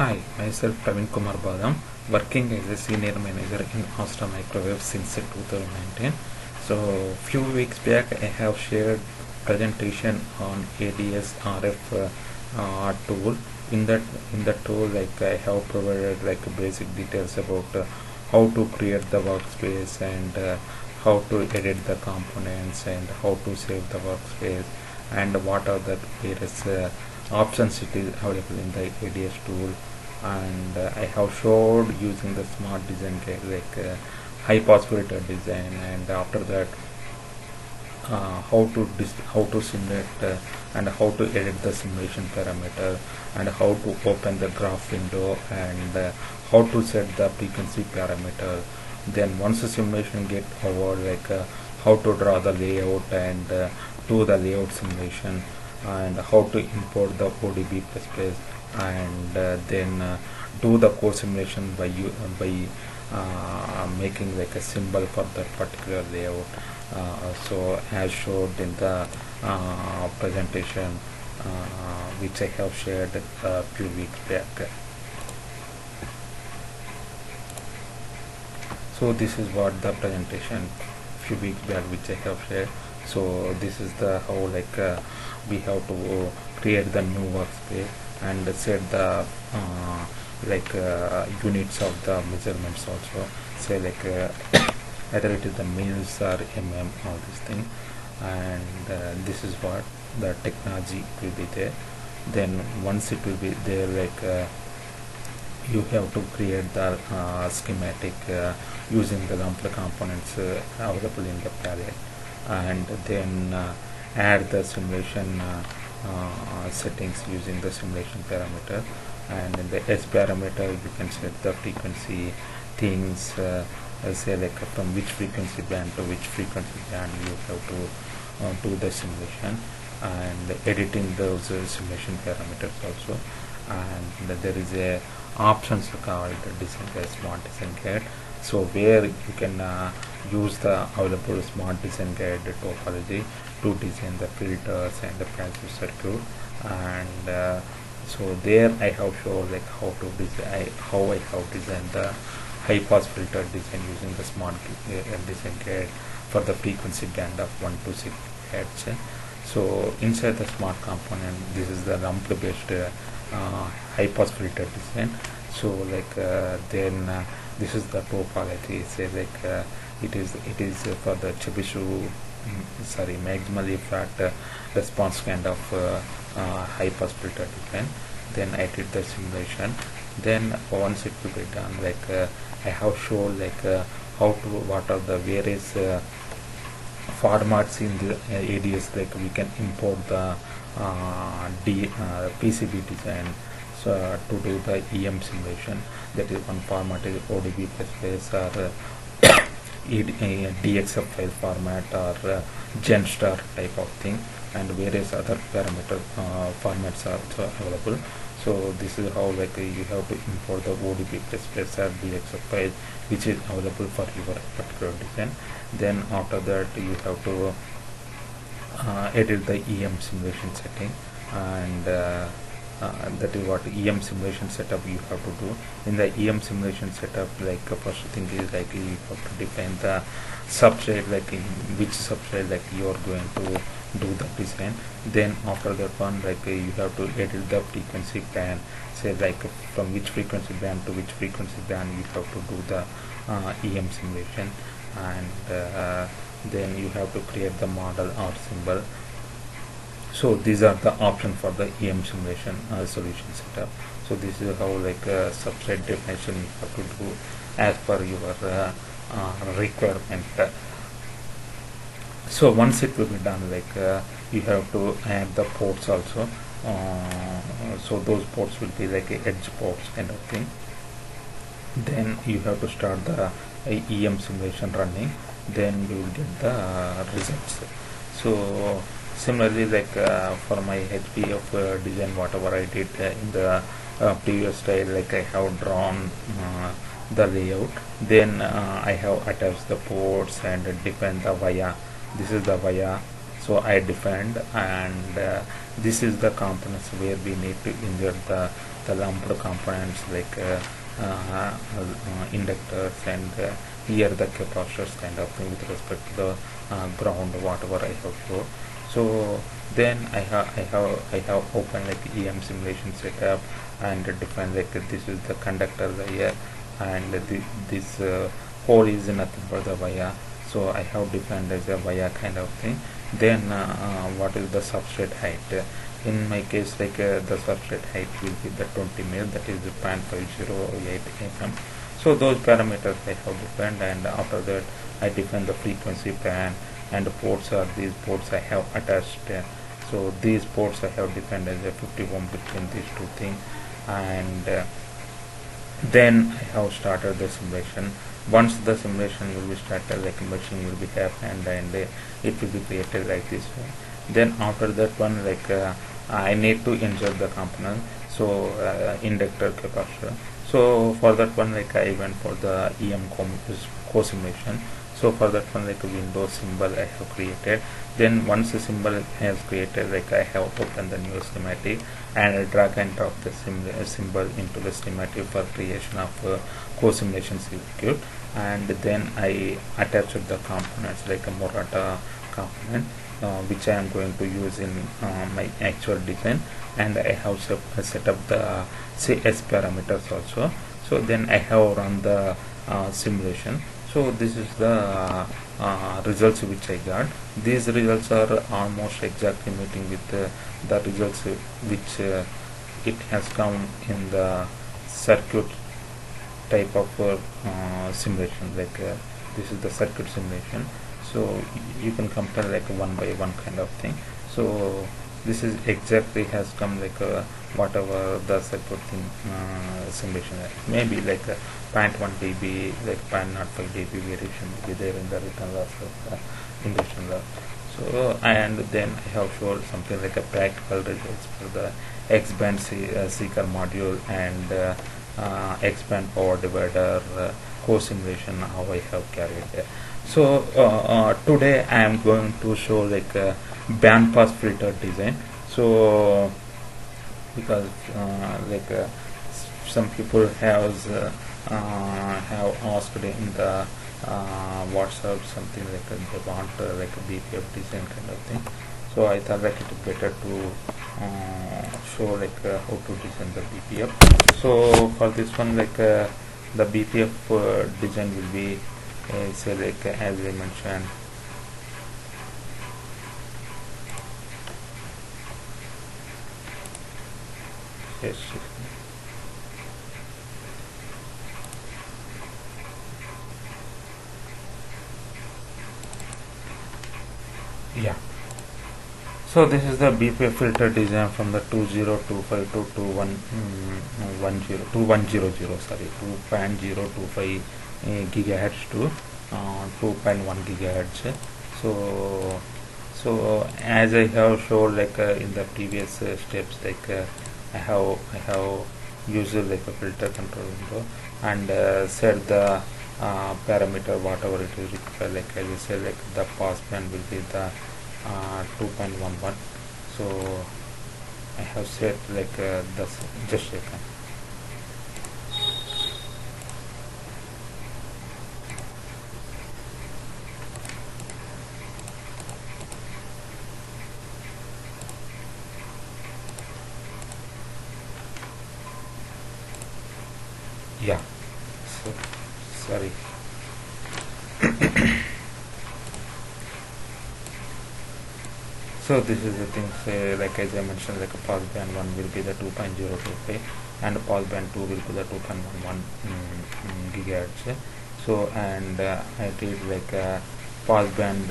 Hi, myself Praveen Kumar Badam, working as a senior manager in Astra Microwave since 2019. So, few weeks back I have shared presentation on ADS RF tool. In that tool, like I have provided like basic details about how to create the workspace and how to edit the components and how to save the workspace and what are the various options it is available in the ADS tool. And I have showed using the smart design guide like high pass filter design, and after that how to simulate and how to edit the simulation parameter, and how to open the graph window, and how to set the frequency parameter. Then once the simulation get over, like how to draw the layout and do the layout simulation, and how to import the ODB++, and then do the core simulation by making like a symbol for that particular layout. So as showed in the presentation which I have shared a few weeks back. So this is what the presentation few weeks back which I have shared. So this is the how like we have to create the new workspace and set the units of the measurements also, say like either it is the mils or all this thing. And this is what the technology will be there. Then once it will be there, like you have to create the schematic using the lumped components available in the palette, and then add the simulation settings using the simulation parameter. And in the S parameter you can set the frequency things, say like from which frequency band to which frequency band you have to do the simulation, and editing those simulation parameters also. And there is a options called design guide, smart design guide, so where you can use the available smart design guide topology to design the filters and the passive circuit. And so there I have shown like how I have designed the high pass filter design using the smart design guide for the frequency band of 126 Hz. So inside the smart component, this is the lumped based high pass filter design. So like then this is the topology, say like it is for the Chebyshev maximally flat response kind of high pass filter design. Then I did the simulation. Then once it will be done, like I have shown like what are the various formats in the ADS. Like we can import the PCB design to do the EM simulation. That is one format is ODB++ or DXF file format or GenStar type of thing, and various other parameter formats are also available. So this is how like you have to import the ODB++ or DXF file which is available for your particular design. Then after that you have to edit the EM simulation setting, and that is what EM simulation setup you have to do. In the EM simulation setup, like first thing is like you have to define the substrate, like in which substrate like you are going to do the design. Then after that one, like you have to edit the frequency band, say like from which frequency band to which frequency band you have to do the EM simulation. And then you have to create the model or symbol. So these are the options for the EM simulation solution setup. So this is how like substrate definition you have to do as per your requirement. So once it will be done, like you have to add the ports also. So those ports will be like edge ports kind of thing. Then you have to start the EM simulation running. Then you will get the results. So similarly, like for my HPF design, whatever I did in the previous slide, like I have drawn the layout. Then I have attached the ports and defined the via. This is the via. So I defined, and this is the components where we need to insert the lumped components like inductors and here the capacitors kind of thing with respect to the ground whatever I have shown. So then I have opened like EM simulation setup and defined like this is the conductor here, and this hole is nothing but the via. So I have defined as a via kind of thing. Then what is the substrate height? In my case, like the substrate height will be the 20 mil, that is 0.508 mm. So those parameters I have defined, and after that I define the frequency band, and the ports are these ports I have attached. So these ports I have defined as a 50 ohm between these two things, and then I have started the simulation. Once the simulation will be started, like machine will be happened, and it will be created like this way. Then after that one, like I need to insert the component, so inductor capacitor. So for that one, like I went for the EM co-simulation. So for that one, like a Windows symbol I have created. Then once the symbol has created, like I have opened the new schematic and I drag and drop the symbol into the schematic for creation of co-simulation circuit, and then I attached the components like a Morata component which I am going to use in my actual design, and I have set up the CS parameters also. So then I have run the simulation. So this is the results which I got. These results are almost exactly meeting with the results which it has come in the circuit type of simulation, like this is the circuit simulation. So you can compare like one by one kind of thing. So this is exactly has come like whatever the circuit thing simulation maybe like 0.1 dB, like 0.05 dB variation will be there in the return loss of induction loss. So and then I have shown something like a practical results for the X band seeker module and X band power divider co-simulation how I have carried there. So today I am going to show like a band pass filter design. So because some people have asked in the WhatsApp something like they want like a BPF design kind of thing. So I thought like it is better to show like how to design the BPF. So for this one, like the BPF design will be say like as I mentioned. Yes. Yeah. So this is the BPF filter design from the 2025 to 2.0.0 sorry 2.025 gigahertz to 2.1 gigahertz. So as I have shown like in the previous steps, like I have used like a filter control window and set the parameter whatever it is required. Like as I said, like the pass band will be the 2.11. So I have set like just a second. Yeah, so sorry. So this is the thing, like as I mentioned, like a pass band 1 will be the 2.025 and pass band 2 will be the 2.11 gigahertz. So and I did like pass band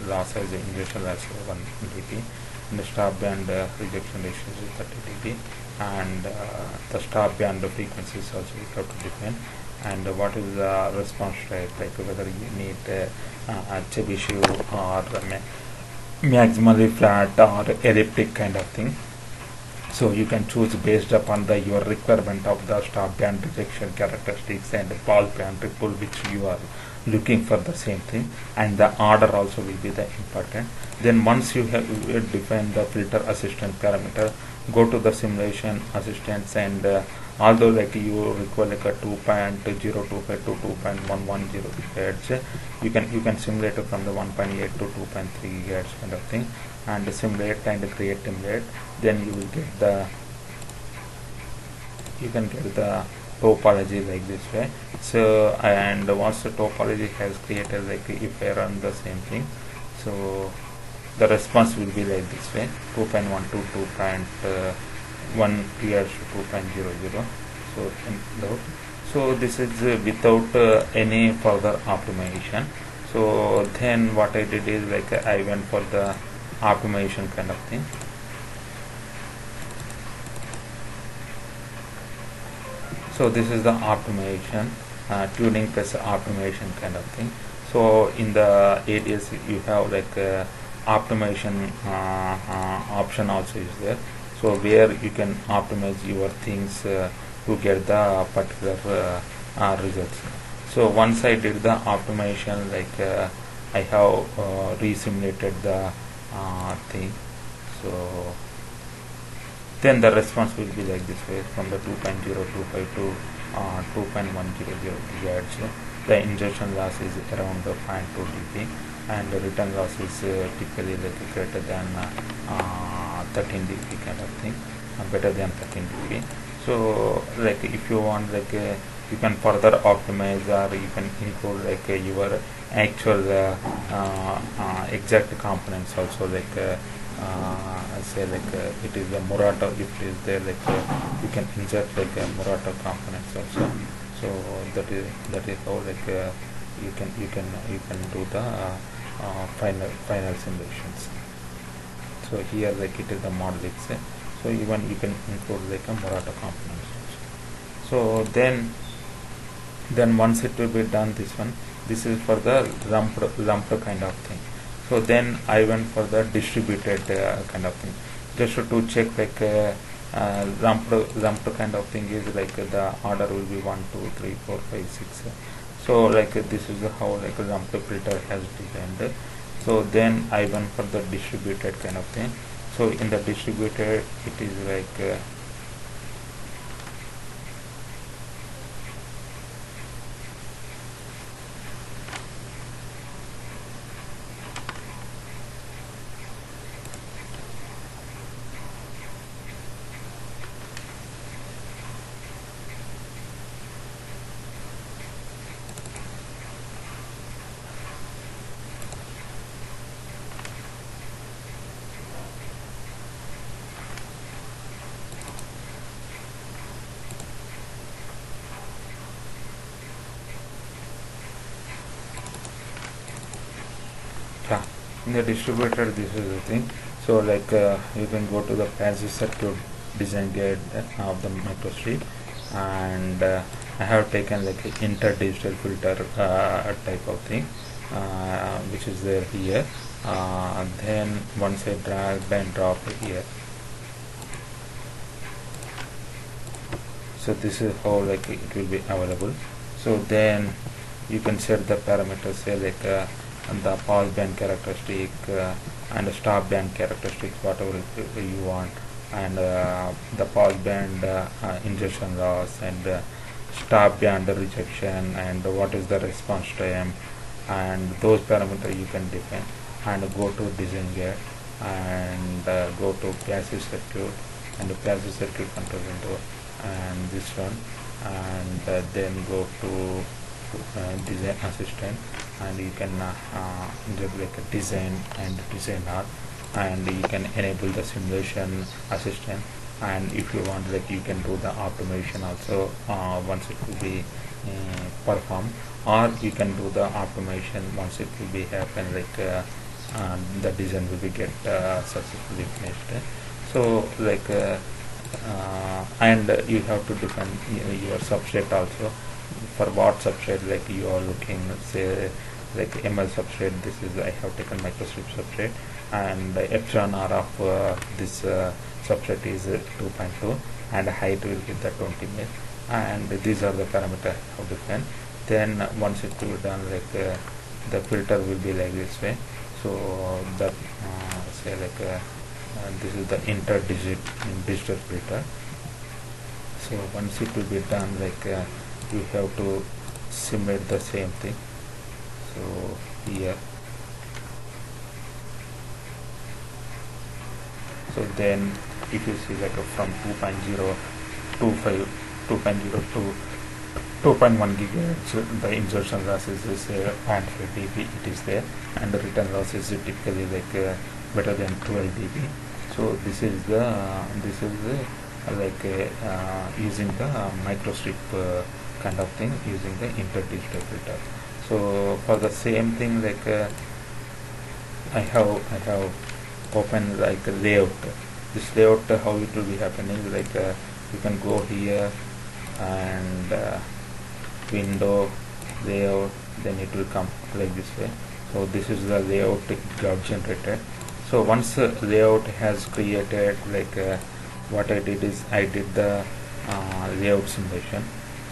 loss as injection loss 1 dB, and the stop band rejection ratio is 30 dB, and the stop band frequencies also we have to define, and what is the response rate, like whether you need Chebyshev or maximally flat or elliptic kind of thing. So you can choose based upon your requirement of the stop band rejection characteristics and pulse band ripple which you are looking for the same thing, and the order also will be the important. Then once you have defined the filter assistant parameter, go to the simulation assistants, and although like you require like a 2.025 to 2.110 gigahertz, you can simulate it from the 1.8 to 2.3 gigahertz kind of thing, and simulate and create template. Then you will get the topology like this way. So and once the topology has created, like if I run the same thing, so the response will be like this way: 2.1 to 2.1 gigahertz to 2.00. So this is without any further optimization. So then what I did is, like I went for the optimization kind of thing. So this is the optimization, tuning plus optimization kind of thing. So in the ADS you have like optimization option also is there, so where you can optimize your things to get the particular results. So once I did the optimization, like I have re-simulated the thing. So then the response will be like this way: from the 2.025 to 2.100 gigahertz. The ingestion loss is around 0.2 dB, and the return loss is typically like greater than 13 dB kind of thing, better than 13 dB. So like if you want, like you can further optimize, or you can include like your actual exact components also, like say like it is a Murata, if it is there, like you can insert like a Murata components also. So that is how like you can do the final simulations. So here like it is the model X, so even you can include like a Murata components also. So then once it will be done, this is for the lumped kind of thing. So then I went for the distributed kind of thing, just to check like lumped kind of thing is like the order will be 1 2 3 4 5 6. So like this is how like a lumped filter has designed. So then I went for the distributed kind of thing. So in the distributed it is like in the distributor, this is the thing. So like you can go to the passive circuit design guide of the microstrip, and I have taken like an interdigital filter type of thing, which is there here. Then once I drag and drop here, so this is how like it will be available. So then you can set the parameters, say like the pause band characteristic and the stop band characteristics, whatever you want, and the pause band ingestion loss, and stop band rejection, and what is the response time, and those parameters you can define, and go to design guide, and go to passive circuit, and the passive circuit control window, and this one, and then go to design assistant, and you can like a design and designer, and you can enable the simulation assistant, and if you want, like you can do the automation also once it will be performed, or you can do the automation once it will be happen, like the design will be get successfully finished. So like and you have to define your substrate also, for what substrate like you are looking, say like ML substrate. This is, I have taken microstrip substrate, and the epsilon r of this substrate is 2.2, and height will be the 20 meter, and these are the parameters I have defined. Then once it will be done, the filter will be like this way. So that say this is the digital filter. So once it will be done, you have to simulate the same thing. So here, so then if you see from 2.0 to 2.1 gigahertz, the insertion loss is 0.5 dB, it is there, and the return loss is typically better than 12 dB. So this is using the microstrip kind of thing, using the interdigital filter. So for the same thing, I have open layout. This layout, how it will be happening, you can go here and window layout, then it will come like this way. So this is the layout it got generated. So once layout has created, what I did is I did the layout simulation.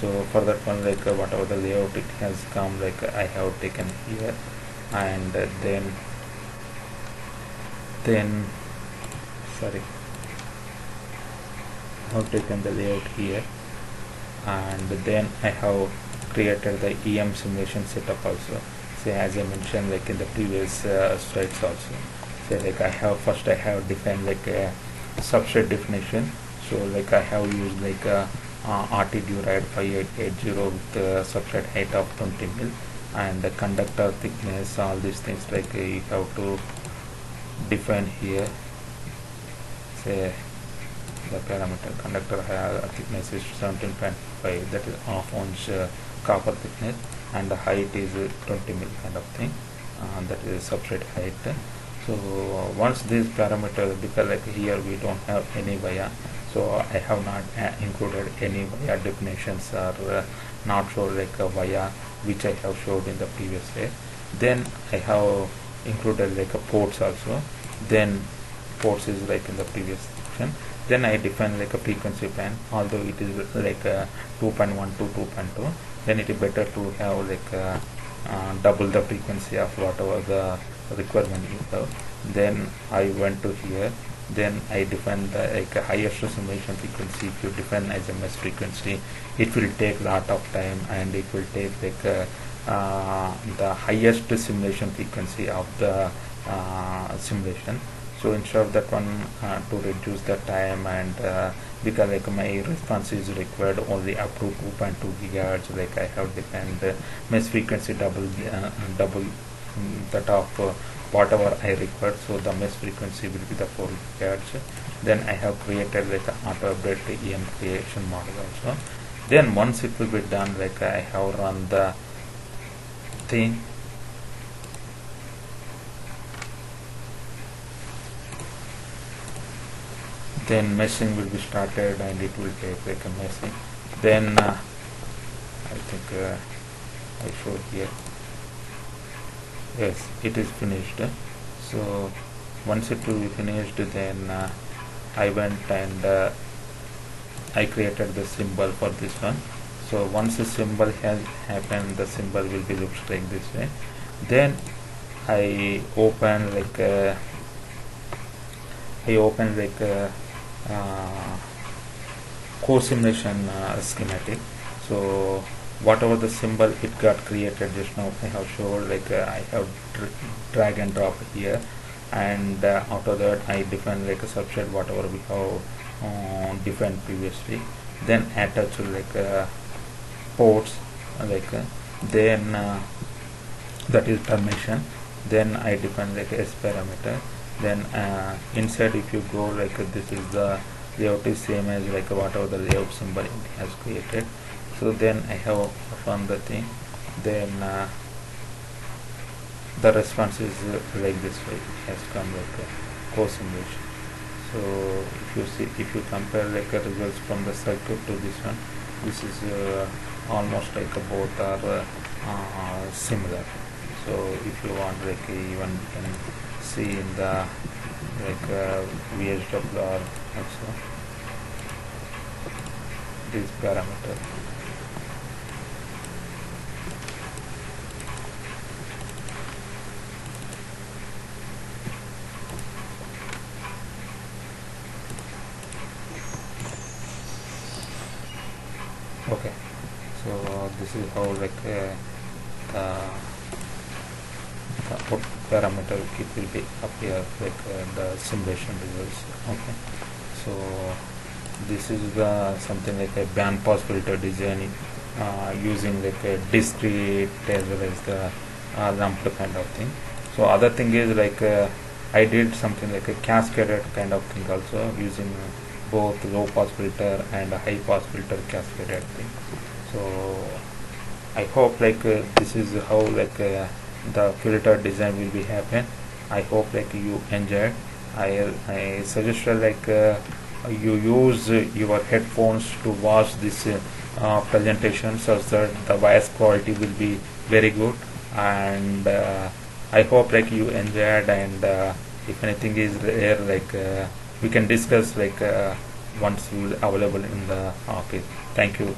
So for that one, whatever the layout it has come, I have taken here, and then sorry, I have taken the layout here, and then I have created the EM simulation setup also. So as I mentioned in the previous slides also, so I have defined a substrate definition. So I have used RT Duride 5880 with substrate height of 20 mil and the conductor thickness, all these things you have to define here. Say the parameter conductor thickness is 17.5, that is half ounce copper thickness, and the height is 20 mil kind of thing, that is substrate height. So once these parameters, because here we don't have any via, so I have not included any via definitions, or not show a via which I have showed in the previous way. Then I have included a ports also. Then ports is in the previous section. Then I define a frequency band, although it is 2.1 to 2.2. Then it is better to have double the frequency of whatever the requirement you have. Then I went to here. Then I define the highest simulation frequency. If you define as a mesh frequency, it will take lot of time, and it will take the highest simulation frequency of the simulation. So instead of that one, to reduce the time, and because my response is required only up to 2.2 gigahertz, I have defined mesh frequency double that of whatever I required. So the mesh frequency will be the 4 gigahertz. Then I have created auto update EM creation model also. Then once it will be done, I have run the thing. Then meshing will be started, and it will take a meshing. Then I think I showed here. Yes, it is finished. So once it will be finished, then I went and I created the symbol for this one. So once the symbol has happened, the symbol will be looks like this way. Then I open core simulation schematic. So whatever the symbol it got created just now, I have showed I have drag and drop here, and after that I define a subset whatever we have defined previously. Then attach ports, then that is permission. Then I define S parameter. Then inside, if you go this is the layout is same as whatever the layout symbol it has created. So then I have run the thing. Then the response is like this way. It has come core simulation. So if you compare results from the circuit to this one, this is almost both are similar. So if you want even you can see in the VHWR also this parameter. Okay, so this is how like the output parameter it will be appear like the simulation results. Okay, so this is something like a band pass filter design using like a discrete as well as the lumped kind of thing. So other thing is like I did something like a cascaded kind of thing also using both low pass filter and a high pass filter cascaded thing. So I hope like this is how like the filter design will be happen. I hope like you enjoyed. I suggested like you use your headphones to watch this presentation such that the voice quality will be very good, and I hope like you enjoyed, and if anything is there like we can discuss like once you available in the office. Thank you.